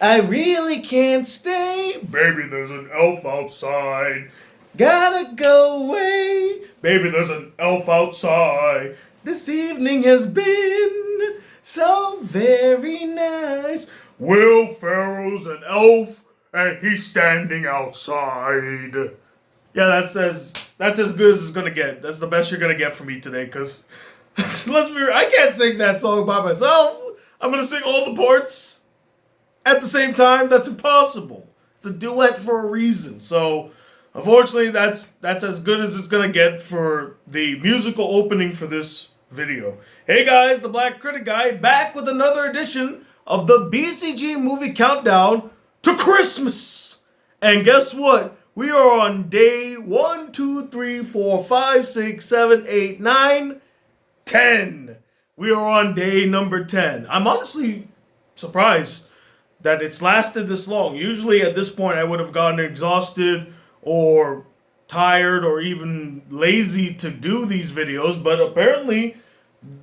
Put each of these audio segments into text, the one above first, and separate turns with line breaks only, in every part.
I really can't stay. Baby, there's an elf outside. Gotta go away. Baby, there's an elf outside. This evening has been so very nice. Will Ferrell's an elf and he's standing outside. Yeah, that's as good as it's gonna get. That's the best you're gonna get from me today, cause let's be real, I can't sing that song by myself. I'm gonna sing all the parts at the same time. That's impossible. It's a duet for a reason. So unfortunately, that's as good as it's gonna get for the musical opening for this video. Hey guys, the Black Critic Guy back with another edition of the BCG movie countdown to Christmas. And guess what? We are on day 1, 2, 3, 4, 5, 6, 7, 8, 9, 10. We are on day number 10. I'm honestly surprised that it's lasted this long. Usually at this point I would have gotten exhausted or tired or even lazy to do these videos, but apparently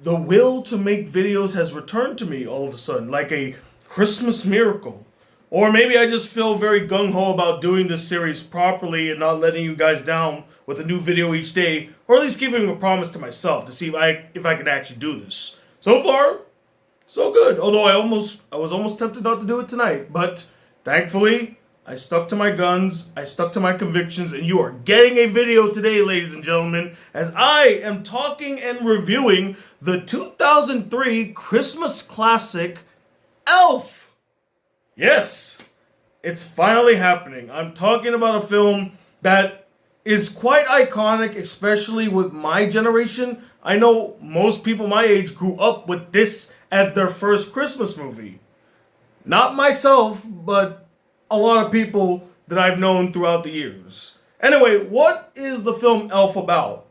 the will to make videos has returned to me all of a sudden, like a Christmas miracle. Or maybe I just feel very gung-ho about doing this series properly and not letting you guys down with a new video each day, or at least giving a promise to myself to see if I can actually do this. So far, so good. Although I was almost tempted not to do it tonight, but thankfully I stuck to my guns, I stuck to my convictions, and you are getting a video today, ladies and gentlemen, as I am talking and reviewing the 2003 Christmas classic, Elf. Yes, it's finally happening. I'm talking about a film that is quite iconic, especially with my generation. I know most people my age grew up with this as their first Christmas movie. Not myself, but a lot of people that I've known throughout the years. Anyway, what is the film Elf about?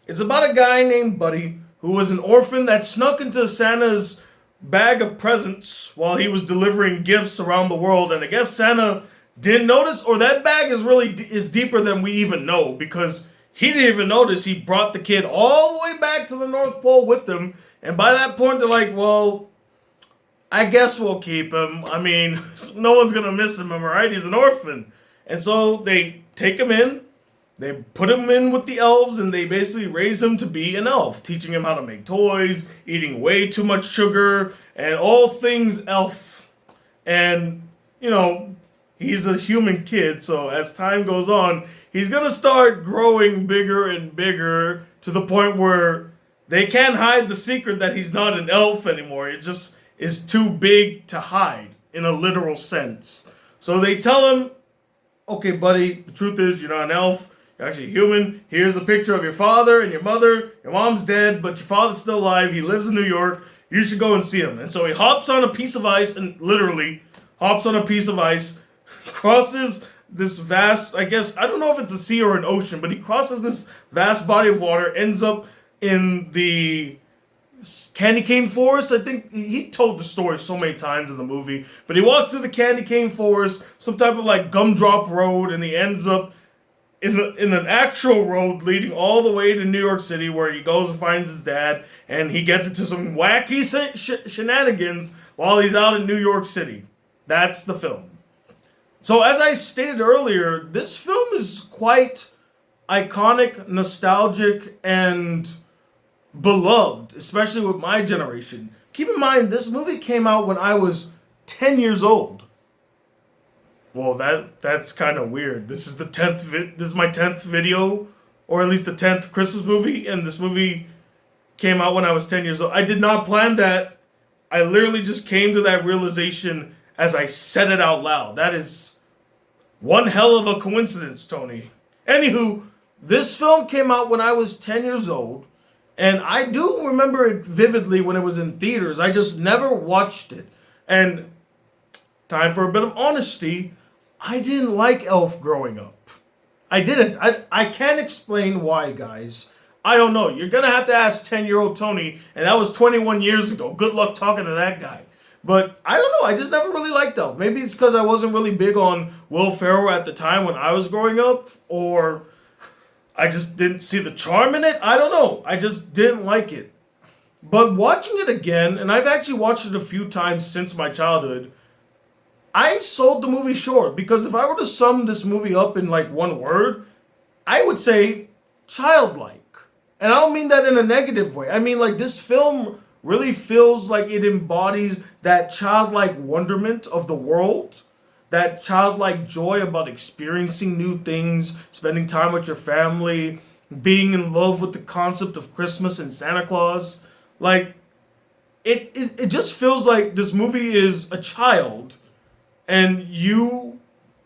It's about a guy named Buddy who was an orphan that snuck into Santa's bag of presents while he was delivering gifts around the world, and I guess Santa didn't notice, or that bag is deeper than we even know, because he didn't even notice he brought the kid all the way back to the North Pole with him, and by that point they're like, well, I guess we'll keep him. I mean, no one's gonna miss him, am I right? He's an orphan. And so they take him in, they put him in with the elves, and they basically raise him to be an elf, teaching him how to make toys, eating way too much sugar, and all things elf. And, you know, he's a human kid, so as time goes on, he's gonna start growing bigger and bigger to the point where they can't hide the secret that he's not an elf anymore. It just is too big to hide in a literal sense. So they tell him, okay, buddy, the truth is you're not an elf. You're actually human. Here's a picture of your father and your mother. Your mom's dead, but your father's still alive. He lives in New York. You should go and see him. And so he hops on a piece of ice, and literally hops on a piece of ice, crosses this vast, I guess, I don't know if it's a sea or an ocean, but he crosses this vast body of water, ends up in the candy cane forest. I think he told the story so many times in the movie, but he walks through the candy cane forest, some type of like gumdrop road, and he ends up in an actual road leading all the way to New York City, where he goes and finds his dad, and he gets into some wacky shenanigans while he's out in New York City. That's the film. So as I stated earlier, this film is quite iconic, nostalgic, and beloved, especially with my generation. Keep in mind, this movie came out when I was 10 years old. Well, that's kind of weird. This is this is my 10th video, or at least the 10th Christmas movie, and this movie came out when I was 10 years old. I did not plan that. I literally just came to that realization as I said it out loud. That is one hell of a coincidence, Tony. Anywho, this film came out when I was 10 years old, and I do remember it vividly when it was in theaters. I just never watched it. And time for a bit of honesty, I didn't like Elf growing up. I didn't. I can't explain why, guys. I don't know. You're going to have to ask 10-year-old Tony, and that was 21 years ago. Good luck talking to that guy. But I don't know. I just never really liked Elf. Maybe it's because I wasn't really big on Will Ferrell at the time when I was growing up, or I just didn't see the charm in it. I don't know. I just didn't like it. But watching it again, and I've actually watched it a few times since my childhood, I sold the movie short because if I were to sum this movie up in like one word, I would say childlike. And I don't mean that in a negative way. I mean like this film really feels like it embodies that childlike wonderment of the world, that childlike joy about experiencing new things, spending time with your family, being in love with the concept of Christmas and Santa Claus. Like, it just feels like this movie is a child and you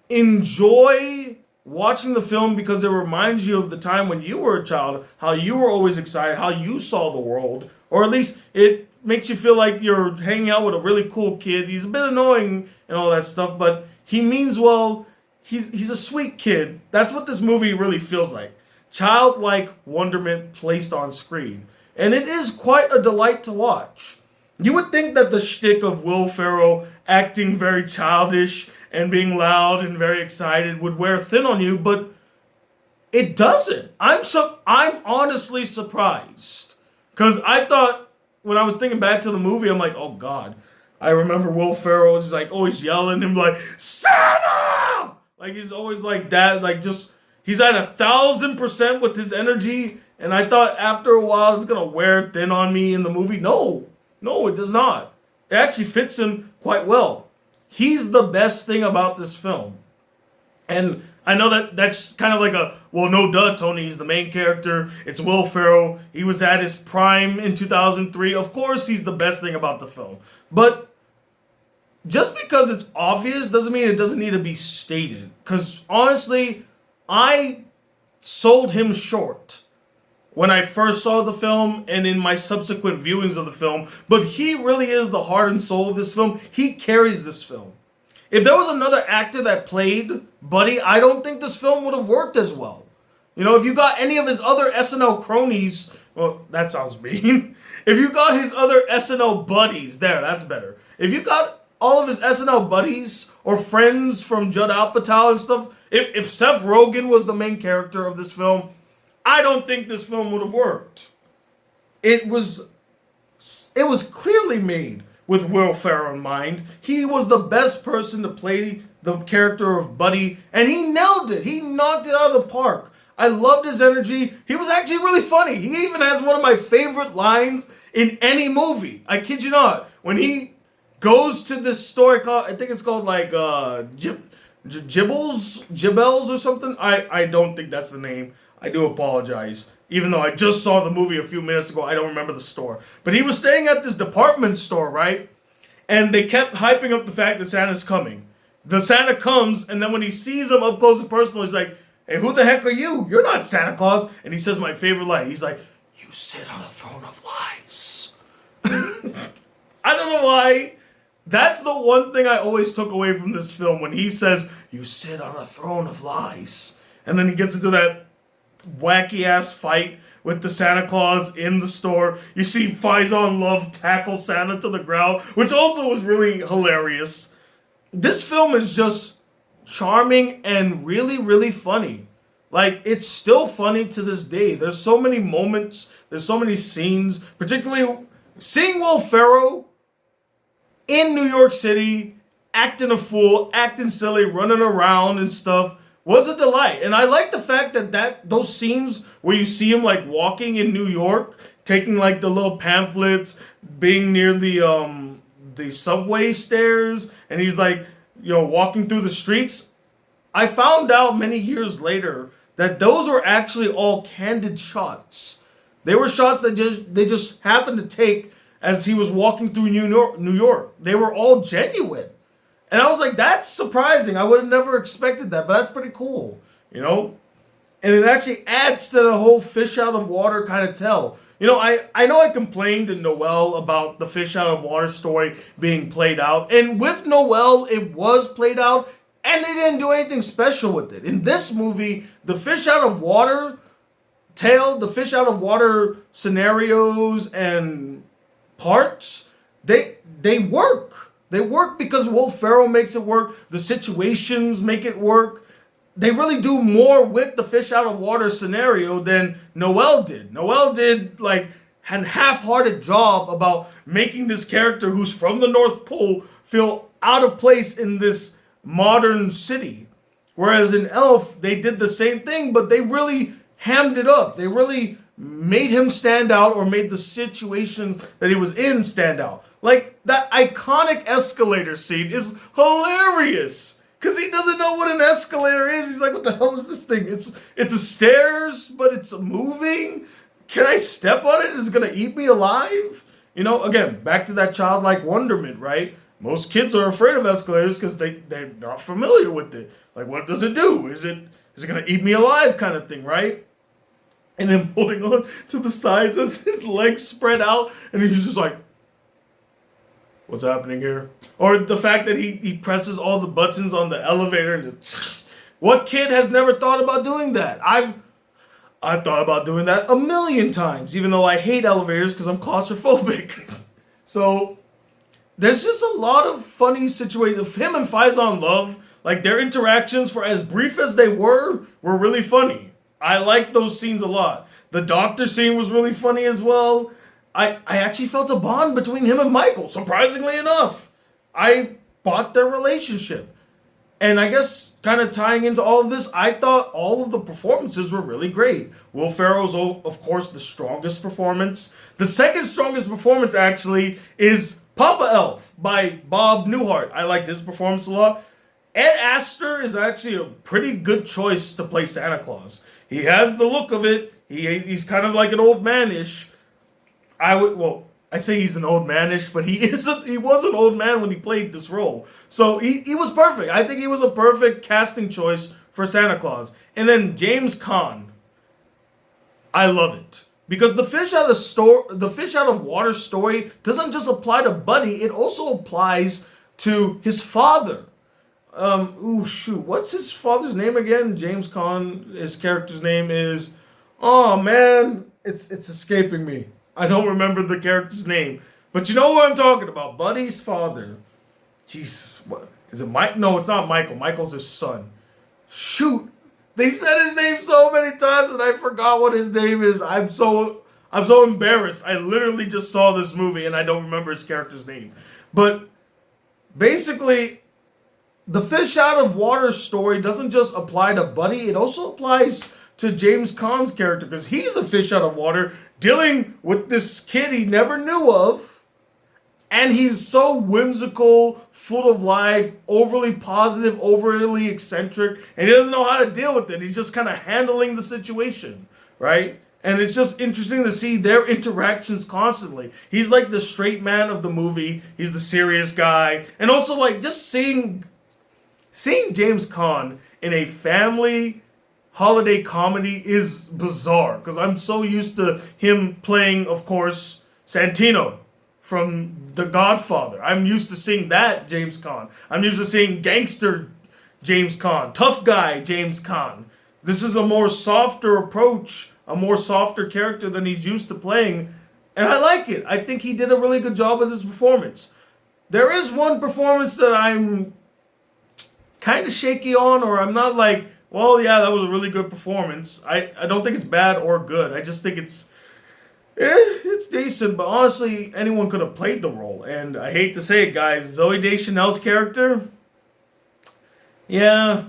enjoy watching the film because it reminds you of the time when you were a child, how you were always excited, how you saw the world, or at least it makes you feel like you're hanging out with a really cool kid. He's a bit annoying and all that stuff, but he means well. He's a sweet kid. That's what this movie really feels like. Childlike wonderment placed on screen. And it is quite a delight to watch. You would think that the shtick of Will Ferrell acting very childish and being loud and very excited would wear thin on you, but it doesn't. I'm honestly surprised. Because I thought, when I was thinking back to the movie, I'm like, oh God. I remember Will Ferrell is like always yelling and like, Santa! Like he's always like that, like just, he's at 1,000% with his energy. And I thought after a while it's going to wear thin on me in the movie. No, it does not. It actually fits him quite well. He's the best thing about this film. And I know that that's kind of like a, well, no duh, Tony, he's the main character. It's Will Ferrell. He was at his prime in 2003. Of course, he's the best thing about the film. But just because it's obvious doesn't mean it doesn't need to be stated. Because honestly, I sold him short when I first saw the film and in my subsequent viewings of the film. But he really is the heart and soul of this film. He carries this film. If there was another actor that played Buddy, I don't think this film would have worked as well. You know, if you got any of his other SNL cronies, well, that sounds mean. If you got his other SNL buddies, there, that's better. If you got all of his SNL buddies or friends from Judd Apatow and stuff, if Seth Rogen was the main character of this film, I don't think this film would have worked. It was clearly made with Will Ferrell in mind. He was the best person to play the character of Buddy, and he nailed it. He knocked it out of the park. I loved his energy. He was actually really funny. He even has one of my favorite lines in any movie. I kid you not. When he goes to this store called, I think it's called like Gibels or something. I don't think that's the name. I do apologize. Even though I just saw the movie a few minutes ago, I don't remember the store. But he was staying at this department store, right? And they kept hyping up the fact that Santa's coming. The Santa comes, and then when he sees him up close and personal, he's like, hey, who the heck are you? You're not Santa Claus. And he says my favorite line. He's like, you sit on a throne of lies. I don't know why. That's the one thing I always took away from this film. When he says, you sit on a throne of lies. And then he gets into that wacky ass fight with the Santa Claus in the store. You see Faison Love tackle Santa to the ground, which also was really hilarious. This film is just charming and really, really funny. Like, it's still funny to this day. There's so many moments, there's so many scenes, particularly seeing Will Ferrell in New York City, acting a fool, acting silly, running around and stuff, was a delight. And I like the fact that those scenes where you see him like walking in New York, taking like the little pamphlets, being near the subway stairs, and he's like, you know, walking through the streets. I found out many years later that those were actually all candid shots. They were shots that they just happened to take as he was walking through New York. They were all genuine. And I was like, that's surprising. I would have never expected that, but that's pretty cool, you know? And it actually adds to the whole fish out of water kind of tell. You know, I know I complained to Noel about the fish out of water story being played out. And with Noel, it was played out, and they didn't do anything special with it. In this movie, the fish out of water tale, the fish out of water scenarios and parts, they work. They work because Will Ferrell makes it work. The situations make it work. They really do more with the fish out of water scenario than Noel did. Noel did like an half-hearted job about making this character who's from the North Pole feel out of place in this modern city. Whereas in Elf, they did the same thing, but they really hammed it up. They really made him stand out, or made the situation that he was in stand out. Like, that iconic escalator scene is hilarious. Because he doesn't know what an escalator is. He's like, what the hell is this thing? It's a stairs, but it's moving. Can I step on it? Is it going to eat me alive? You know, again, back to that childlike wonderment, right? Most kids are afraid of escalators because they're not familiar with it. Like, what does it do? Is it going to eat me alive kind of thing, right? And then holding on to the sides as his legs spread out. And he's just like, what's happening here? Or the fact that he presses all the buttons on the elevator and just... What kid has never thought about doing that? I've thought about doing that a million times, even though I hate elevators because I'm claustrophobic. So there's just a lot of funny situations. Him and Faison Love, like their interactions, for as brief as they were really funny. I like those scenes a lot. The doctor scene was really funny as well. I actually felt a bond between him and Michael, surprisingly enough. I bought their relationship. And I guess kind of tying into all of this, I thought all of the performances were really great. Will Ferrell's, of course, the strongest performance. The second strongest performance, actually, is Papa Elf by Bob Newhart. I liked his performance a lot. Ed Astor is actually a pretty good choice to play Santa Claus. He has the look of it. He's kind of like an old man-ish. I say he's an old man-ish, but he was an old man when he played this role. So he was perfect. I think he was a perfect casting choice for Santa Claus. And then James Caan. I love it. Because the fish out of water story doesn't just apply to Buddy, it also applies to his father. What's his father's name again? James Caan. His character's name is... Oh, man. It's escaping me. I don't remember the character's name. But you know what I'm talking about. Buddy's father. Jesus. What? Is it Mike? No, it's not Michael. Michael's his son. Shoot. They said his name so many times and I forgot what his name is. I'm so embarrassed. I literally just saw this movie and I don't remember his character's name. But basically... The fish out of water story doesn't just apply to Buddy, it also applies to James Caan's character, because he's a fish out of water dealing with this kid he never knew of, and he's so whimsical, full of life, overly positive, overly eccentric, and he doesn't know how to deal with it. He's just kind of handling the situation, right? And it's just interesting to see their interactions constantly. He's like the straight man of the movie, he's the serious guy, and also like just seeing James Caan in a family holiday comedy is bizarre, because I'm so used to him playing, of course, Santino from The Godfather. I'm used to seeing that James Caan. I'm used to seeing gangster James Caan, tough guy James Caan. This is a more softer approach, a more softer character than he's used to playing, and I like it. I think he did a really good job with his performance. There is one performance that I'm kind of shaky on, or I'm not like, well, yeah, that was a really good performance. I don't think it's bad or good. I just think it's decent, but honestly, anyone could have played the role. And I hate to say it, guys, Zooey Deschanel's character, yeah,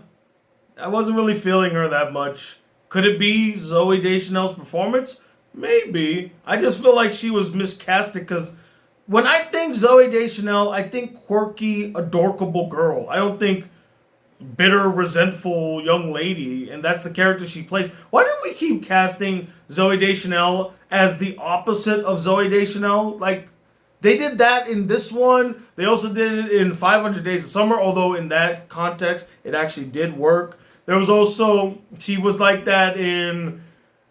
I wasn't really feeling her that much. Could it be Zooey Deschanel's performance? Maybe. I just feel like she was miscasted, because when I think Zooey Deschanel, I think quirky, adorable girl. I don't think bitter, resentful young lady, and that's the character she plays. Why do we keep casting Zooey Deschanel as the opposite of Zooey Deschanel? Like, they did that in this one. They also did it in 500 Days of Summer, although in that context, it actually did work. There was also, she was like that in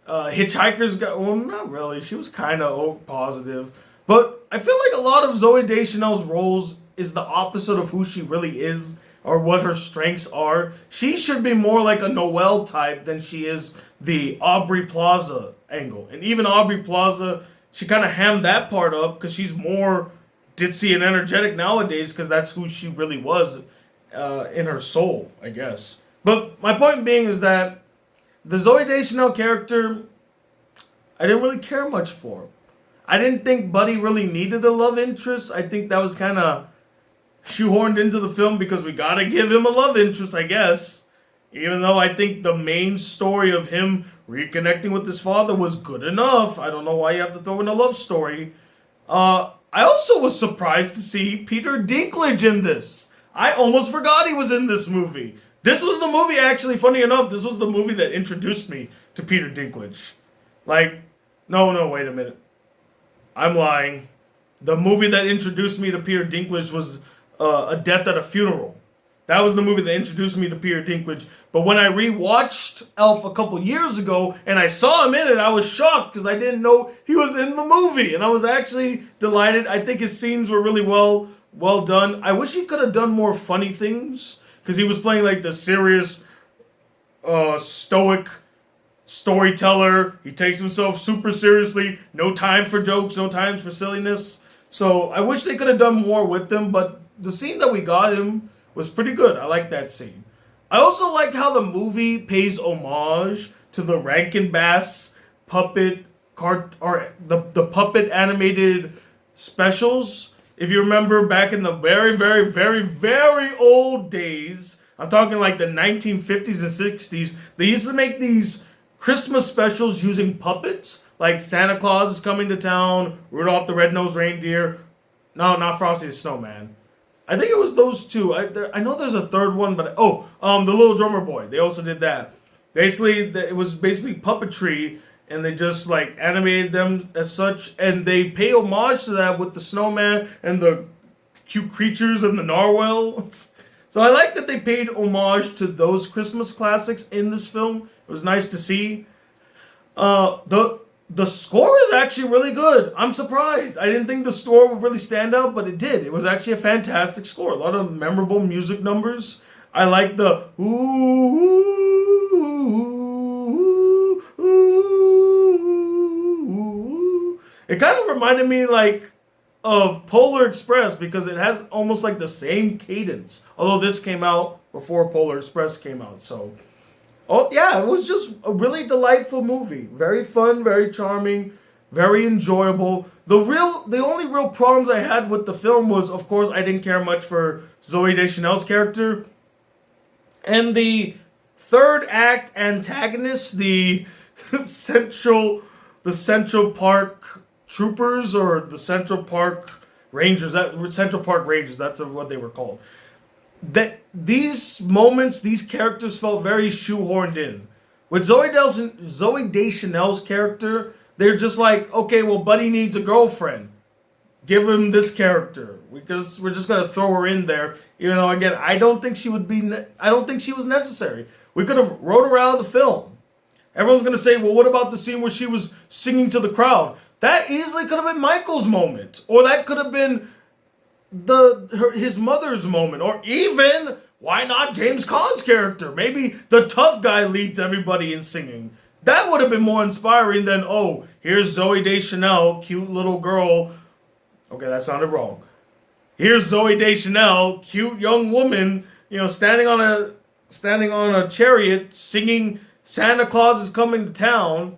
Hitchhiker's Guide. Well, not really. She was kind of positive. But I feel like a lot of Zooey Deschanel's roles is the opposite of who she really is, or what her strengths are. She should be more like a Noelle type than she is the Aubrey Plaza angle. And even Aubrey Plaza, she kind of hammed that part up because she's more ditzy and energetic nowadays, because that's who she really was in her soul, I guess. But my point being is that the Zooey Deschanel character, I didn't really care much for. I didn't think Buddy really needed a love interest. I think that was kind of shoehorned into the film because we gotta give him a love interest, I guess. Even though I think the main story of him reconnecting with his father was good enough. I don't know why you have to throw in a love story. I also was surprised to see Peter Dinklage in this. I almost forgot he was in this movie. This was the movie, actually, funny enough, this was the movie that introduced me to Peter Dinklage. Like, no, wait a minute. I'm lying. The movie that introduced me to Peter Dinklage was A Death at a Funeral. That was the movie that introduced me to Peter Dinklage. But when I rewatched Elf a couple years ago and I saw him in it, I was shocked because I didn't know he was in the movie. And I was actually delighted. I think his scenes were really well done. I wish he could have done more funny things because he was playing like the serious, stoic storyteller. He takes himself super seriously. No time for jokes, no time for silliness. So I wish they could have done more with them. But the scene that we got him was pretty good. I like that scene. I also like how the movie pays homage to the Rankin Bass puppet the puppet animated specials. If you remember back in the very, very, very, very old days, I'm talking like the 1950s and 60s, they used to make these Christmas specials using puppets. Like Santa Claus is coming to town, Rudolph the Red-Nosed Reindeer. No, not Frosty the Snowman. I think it was those two. I know there's a third one, but the Little Drummer Boy. They also did that. Basically, it was basically puppetry, and they just like animated them as such, and they pay homage to that with the snowman and the cute creatures and the narwhal. So I like that they paid homage to those Christmas classics in this film. It was nice to see. The score is actually really good. I'm surprised. I didn't think the score would really stand out, but it did. It was actually a fantastic score. A lot of memorable music numbers. I like the ooh, ooh, ooh, ooh. It kind of reminded me like of Polar Express because it has almost like the same cadence. Although this came out before Polar Express came out, so. Oh, yeah, it was just a really delightful movie. Very fun, very charming, very enjoyable. The only real problems I had with the film was, of course, I didn't care much for Zooey Deschanel's character. And the third act antagonist, the Central Park Troopers or the Central Park Rangers, Central Park Rangers, that's what they were called. That these moments, these characters felt very shoehorned in. With Zooey Deschanel's character, they're just like, okay, well, Buddy needs a girlfriend. Give him this character because we're just gonna throw her in there. Even though, again, I don't think she was necessary. We could have wrote her out of the film. Everyone's gonna say, well, what about the scene where she was singing to the crowd? That easily could have been Michael's moment, or that could have been his mother's moment, or even why not James Caan's character? Maybe the tough guy leads everybody in singing. That would have been more inspiring than, oh, here's Zooey Deschanel, cute little girl. Okay, that sounded wrong. Here's Zooey Deschanel, cute young woman, standing on a chariot singing Santa Claus is coming to town.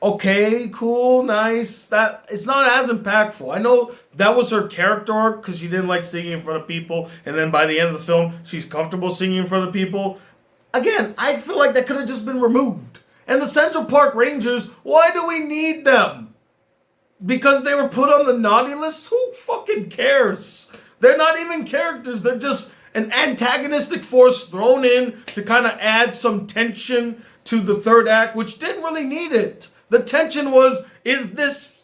Okay, cool, nice. That it's not as impactful. I know that was her character arc because she didn't like singing in front of people, and then by the end of the film, she's comfortable singing in front of people. Again, I feel like that could have just been removed. And the Central Park Rangers, why do we need them? Because they were put on the naughty list? Who fucking cares? They're not even characters. They're just an antagonistic force thrown in to kind of add some tension to the third act, which didn't really need it. The tension was, is this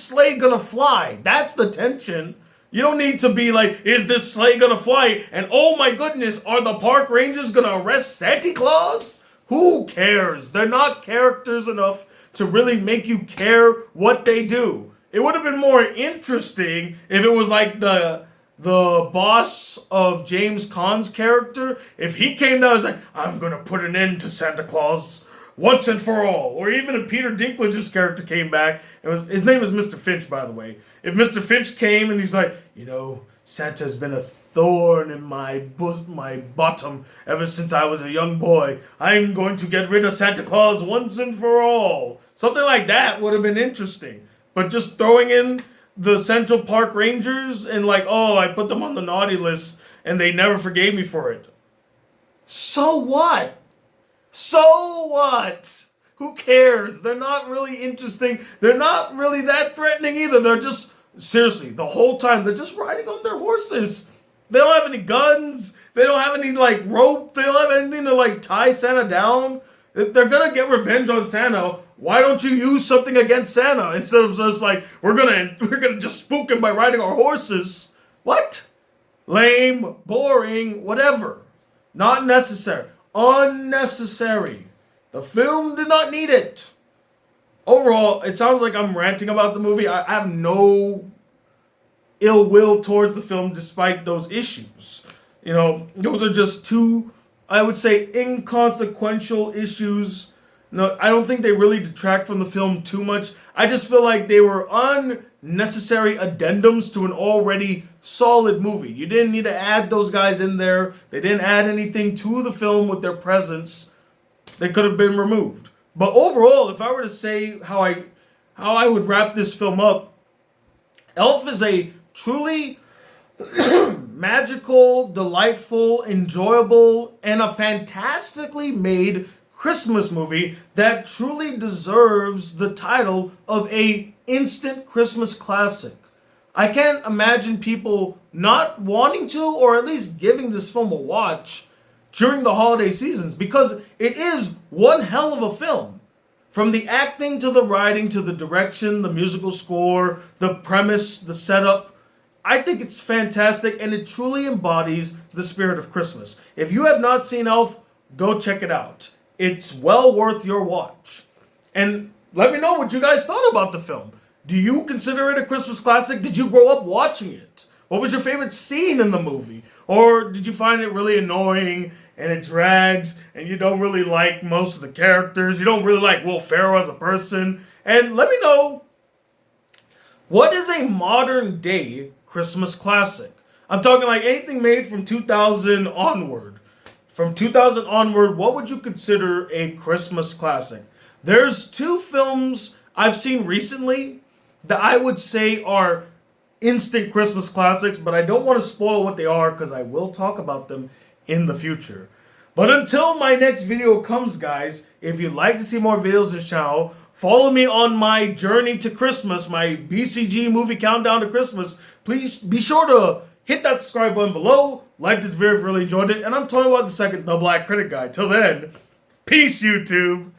sleigh gonna fly? That's the tension. You don't need to be like, is this sleigh gonna fly? And oh my goodness, are the park rangers gonna arrest Santa Claus? Who cares? They're not characters enough to really make you care what they do. It would have been more interesting if it was like the boss of James Caan's character. If he came down and was like, I'm gonna put an end to Santa Claus once and for all. Or even if Peter Dinklage's character came back, his name is Mr. Finch, by the way. If Mr. Finch came and he's like, Santa's been a thorn in my bottom ever since I was a young boy. I'm going to get rid of Santa Claus once and for all. Something like that would have been interesting. But just throwing in the Central Park Rangers and like, oh, I put them on the naughty list and they never forgave me for it. So what? So what? Who cares? They're not really interesting. They're not really that threatening either. They're just, seriously, the whole time, they're just riding on their horses. They don't have any guns. They don't have any, like, rope. They don't have anything to, like, tie Santa down. If they're gonna get revenge on Santa, why don't you use something against Santa instead of just, like, we're gonna just spook him by riding our horses? What? Lame, boring, whatever. Not necessary. Unnecessary. The film did not need it. Overall, it sounds like I'm ranting about the movie. I have no ill will towards the film despite those issues. You know, those are just two, I would say, inconsequential issues. No, I don't think they really detract from the film too much. I just feel like they were unnecessary addendums to an already solid movie. You didn't need to add those guys in there. They didn't add anything to the film with their presence. They could have been removed. But overall, if I were to say how I would wrap this film up, Elf is a truly magical, delightful, enjoyable, and a fantastically made Christmas movie that truly deserves the title of a instant Christmas classic. I can't imagine people not wanting to, or at least giving this film a watch during the holiday seasons, because it is one hell of a film. From the acting to the writing to the direction, the musical score, the premise, the setup, I think it's fantastic and it truly embodies the spirit of Christmas. If you have not seen Elf, go check it out. It's well worth your watch. And let me know what you guys thought about the film. Do you consider it a Christmas classic? Did you grow up watching it? What was your favorite scene in the movie? Or did you find it really annoying and it drags and you don't really like most of the characters? You don't really like Will Ferrell as a person? And let me know, what is a modern day Christmas classic? I'm talking like anything made from 2000 onward. From 2000 onward, what would you consider a Christmas classic? There's two films I've seen recently that I would say are instant Christmas classics, but I don't want to spoil what they are because I will talk about them in the future. But until my next video comes, guys, if you'd like to see more videos on this channel, follow me on my journey to Christmas, my BCG movie countdown to Christmas. Please be sure to hit that subscribe button below, like this video if you really enjoyed it, and I'm talking about the Black Critic Guy. Till then, peace, YouTube.